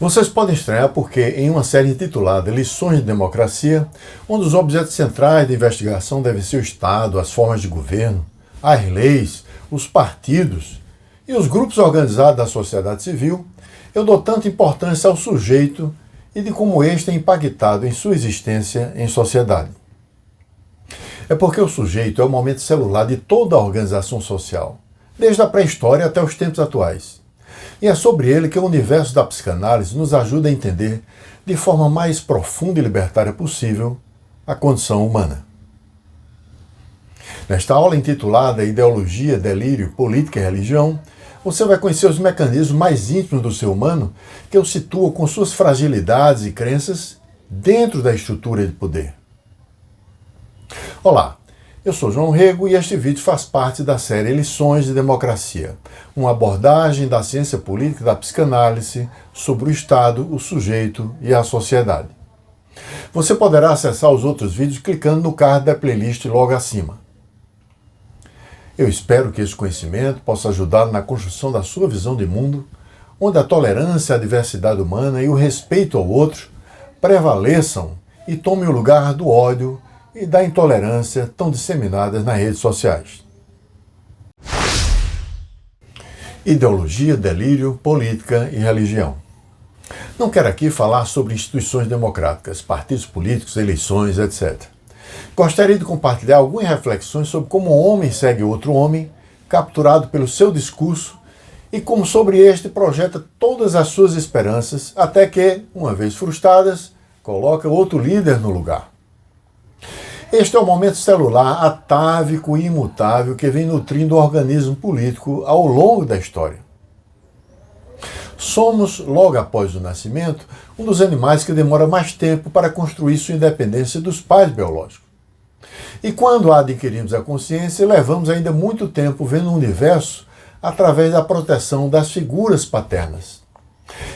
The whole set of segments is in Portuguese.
Vocês podem estranhar porque, em uma série intitulada Lições de Democracia, um dos objetos centrais da investigação deve ser o Estado, as formas de governo, as leis, os partidos e os grupos organizados da sociedade civil, eu dou tanta importância ao sujeito e de como este é impactado em sua existência em sociedade. É porque o sujeito é o momento celular de toda a organização social, desde a pré-história até os tempos atuais. E é sobre ele que o universo da psicanálise nos ajuda a entender, de forma mais profunda e libertária possível, a condição humana. Nesta aula intitulada Ideologia, Delírio, Política e Religião, você vai conhecer os mecanismos mais íntimos do ser humano que o situam com suas fragilidades e crenças dentro da estrutura de poder. Olá, eu sou João Rego e este vídeo faz parte da série Lições de Democracia, uma abordagem da ciência política e da psicanálise sobre o Estado, o sujeito e a sociedade. Você poderá acessar os outros vídeos clicando no card da playlist logo acima. Eu espero que esse conhecimento possa ajudá-lo na construção da sua visão de mundo, onde a tolerância à diversidade humana e o respeito ao outro prevaleçam e tomem o lugar do ódio e da intolerância tão disseminadas nas redes sociais. Ideologia, delírio, política e religião. Não quero aqui falar sobre instituições democráticas, partidos políticos, eleições, etc. Gostaria de compartilhar algumas reflexões sobre como um homem segue outro homem, capturado pelo seu discurso, e como sobre este projeta todas as suas esperanças, até que, uma vez frustradas, coloca outro líder no lugar. Este é o momento celular atávico e imutável que vem nutrindo o organismo político ao longo da história. Somos, logo após o nascimento, um dos animais que demora mais tempo para construir sua independência dos pais biológicos. E quando adquirimos a consciência, levamos ainda muito tempo vendo o universo através da proteção das figuras paternas.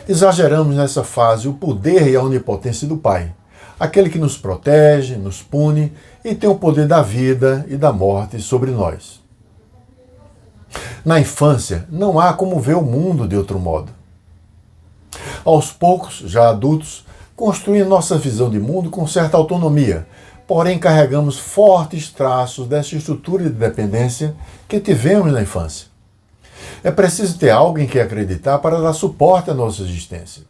Exageramos nessa fase o poder e a onipotência do pai, aquele que nos protege, nos pune e tem o poder da vida e da morte sobre nós. Na infância, não há como ver o mundo de outro modo. Aos poucos, já adultos, construímos nossa visão de mundo com certa autonomia, porém carregamos fortes traços dessa estrutura de dependência que tivemos na infância. É preciso ter algo em que acreditar para dar suporte à nossa existência,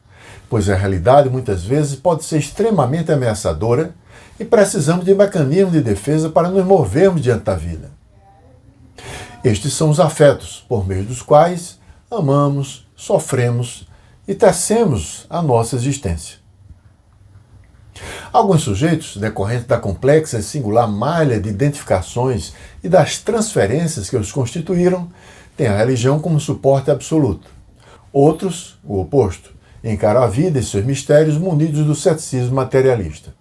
pois a realidade muitas vezes pode ser extremamente ameaçadora e precisamos de mecanismos de defesa para nos movermos diante da vida. Estes são os afetos, por meio dos quais amamos, sofremos e tecemos a nossa existência. Alguns sujeitos, decorrente da complexa e singular malha de identificações e das transferências que os constituíram, têm a religião como suporte absoluto. Outros, o oposto, encaram a vida e seus mistérios munidos do ceticismo materialista.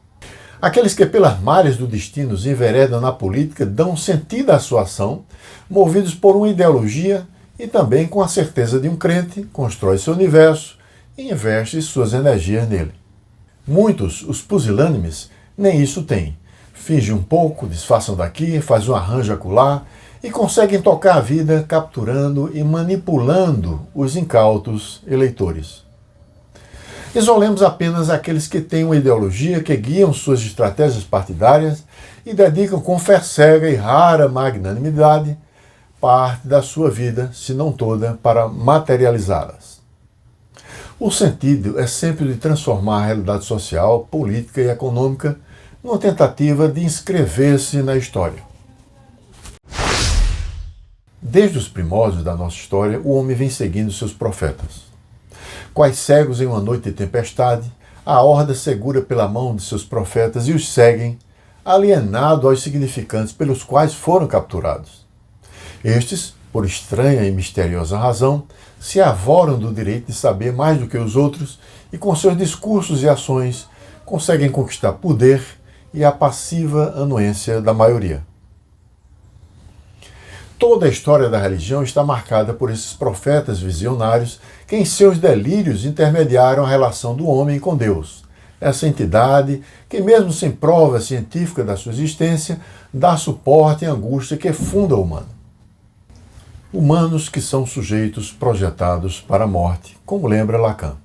Aqueles que pelas malhas do destino os enveredam na política dão sentido à sua ação, movidos por uma ideologia e também com a certeza de um crente, constrói seu universo e investe suas energias nele. Muitos, os pusilânimes, nem isso têm. Fingem um pouco, disfarçam daqui, fazem um arranjo acolá e conseguem tocar a vida capturando e manipulando os incautos eleitores. Isolemos apenas aqueles que têm uma ideologia que guiam suas estratégias partidárias e dedicam com fé cega e rara magnanimidade parte da sua vida, se não toda, para materializá-las. O sentido é sempre de transformar a realidade social, política e econômica numa tentativa de inscrever-se na história. Desde os primórdios da nossa história, o homem vem seguindo seus profetas. Quais cegos em uma noite de tempestade, a horda segura pela mão de seus profetas e os seguem, alienado aos significantes pelos quais foram capturados. Estes, por estranha e misteriosa razão, se arvoram do direito de saber mais do que os outros e, com seus discursos e ações, conseguem conquistar poder e a passiva anuência da maioria. Toda a história da religião está marcada por esses profetas visionários que, em seus delírios, intermediaram a relação do homem com Deus, essa entidade que, mesmo sem prova científica da sua existência, dá suporte à angústia que funda o humano. Humanos que são sujeitos projetados para a morte, como lembra Lacan.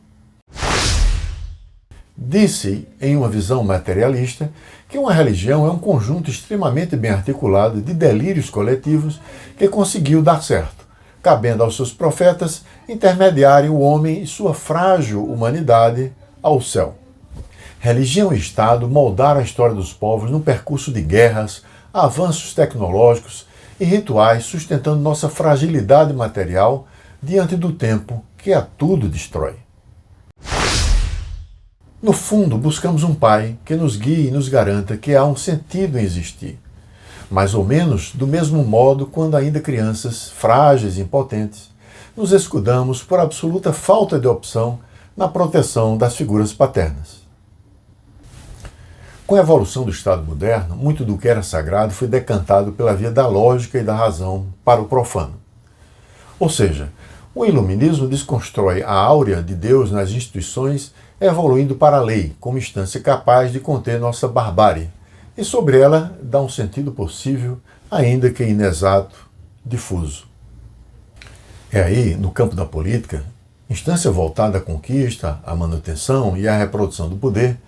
Disse, em uma visão materialista, que uma religião é um conjunto extremamente bem articulado de delírios coletivos que conseguiu dar certo, cabendo aos seus profetas intermediarem o homem e sua frágil humanidade ao céu. Religião e Estado moldaram a história dos povos num percurso de guerras, avanços tecnológicos e rituais, sustentando nossa fragilidade material diante do tempo que a tudo destrói. No fundo, buscamos um Pai que nos guie e nos garanta que há um sentido em existir. Mais ou menos do mesmo modo quando ainda crianças, frágeis e impotentes, nos escudamos por absoluta falta de opção na proteção das figuras paternas. Com a evolução do Estado moderno, muito do que era sagrado foi decantado pela via da lógica e da razão para o profano. Ou seja, o iluminismo desconstrói a áurea de Deus nas instituições, evoluindo para a lei, como instância capaz de conter nossa barbárie, e sobre ela dá um sentido possível, ainda que inexato, difuso. É aí, no campo da política, instância voltada à conquista, à manutenção e à reprodução do poder,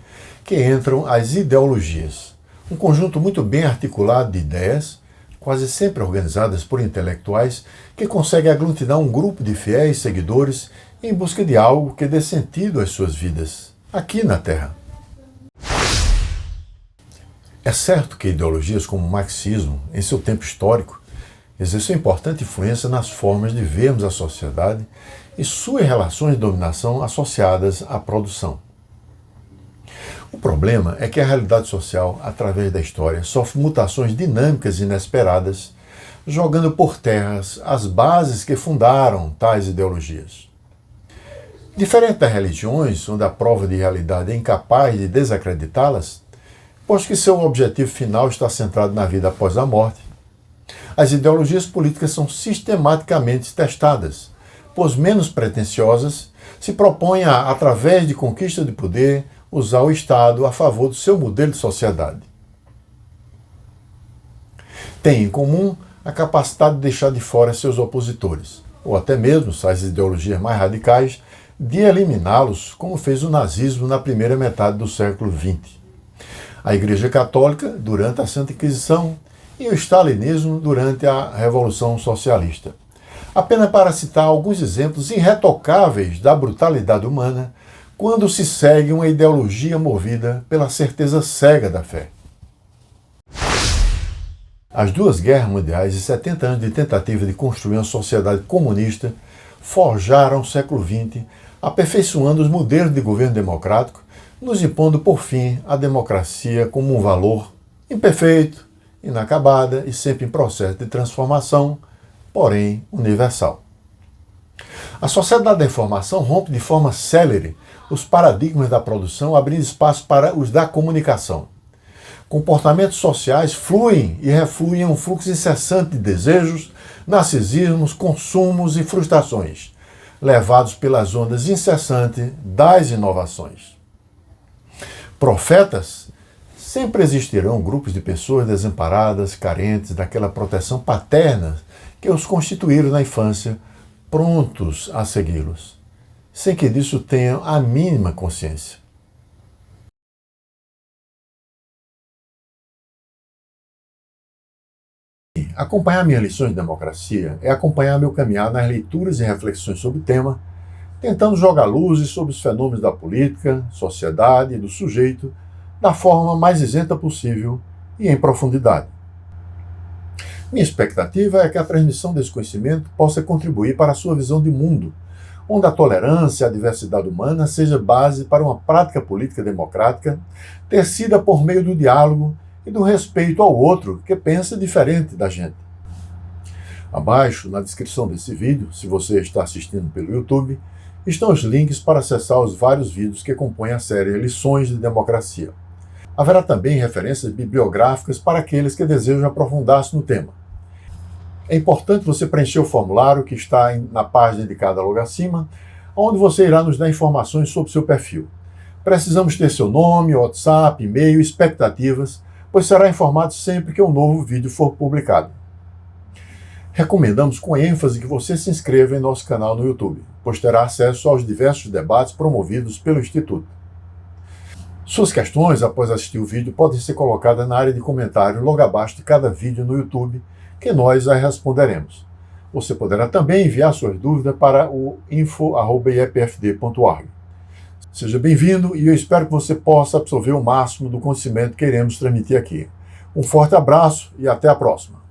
que entram as ideologias, um conjunto muito bem articulado de ideias, quase sempre organizadas por intelectuais, que conseguem aglutinar um grupo de fiéis seguidores em busca de algo que dê sentido às suas vidas, aqui na Terra. É certo que ideologias como o marxismo, em seu tempo histórico, exerceu importante influência nas formas de vermos a sociedade e suas relações de dominação associadas à produção. O problema é que a realidade social, através da história, sofre mutações dinâmicas inesperadas, jogando por terra as bases que fundaram tais ideologias. Diferente das religiões, onde a prova de realidade é incapaz de desacreditá-las, posto que seu objetivo final está centrado na vida após a morte, as ideologias políticas são sistematicamente testadas, pois menos pretensiosas se propõem a, através de conquista de poder, usar o Estado a favor do seu modelo de sociedade. Têm em comum a capacidade de deixar de fora seus opositores, ou até mesmo, se as ideologias mais radicais, de eliminá-los, como fez o nazismo na primeira metade do século XX, a Igreja Católica durante a Santa Inquisição e o stalinismo durante a Revolução Socialista. Apenas para citar alguns exemplos irretocáveis da brutalidade humana quando se segue uma ideologia movida pela certeza cega da fé. As duas guerras mundiais e 70 anos de tentativa de construir uma sociedade comunista forjaram o século XX, aperfeiçoando os modelos de governo democrático, nos impondo, por fim, a democracia como um valor imperfeito, inacabada e sempre em processo de transformação, porém universal. A sociedade da informação rompe de forma célere os paradigmas da produção, abrindo espaço para os da comunicação. Comportamentos sociais fluem e refluem em um fluxo incessante de desejos, narcisismos, consumos e frustrações, levados pelas ondas incessantes das inovações. Profetas, sempre existirão grupos de pessoas desamparadas, carentes daquela proteção paterna que os constituíram na infância, prontos a segui-los, sem que disso tenham a mínima consciência. Acompanhar minhas lições de democracia é acompanhar meu caminhar nas leituras e reflexões sobre o tema, tentando jogar luzes sobre os fenômenos da política, sociedade e do sujeito da forma mais isenta possível e em profundidade. Minha expectativa é que a transmissão desse conhecimento possa contribuir para a sua visão de mundo, onde a tolerância e a diversidade humana seja base para uma prática política democrática tecida por meio do diálogo e do respeito ao outro que pensa diferente da gente. Abaixo, na descrição desse vídeo, se você está assistindo pelo YouTube, estão os links para acessar os vários vídeos que compõem a série Lições de Democracia. Haverá também referências bibliográficas para aqueles que desejam aprofundar-se no tema. É importante você preencher o formulário que está na página indicada logo acima, onde você irá nos dar informações sobre seu perfil. Precisamos ter seu nome, WhatsApp, e-mail, expectativas, pois será informado sempre que um novo vídeo for publicado. Recomendamos com ênfase que você se inscreva em nosso canal no YouTube, pois terá acesso aos diversos debates promovidos pelo Instituto. Suas questões, após assistir o vídeo, podem ser colocadas na área de comentário logo abaixo de cada vídeo no YouTube, que nós as responderemos. Você poderá também enviar suas dúvidas para o info@iepfd.org. Seja bem-vindo e eu espero que você possa absorver o máximo do conhecimento que iremos transmitir aqui. Um forte abraço e até a próxima.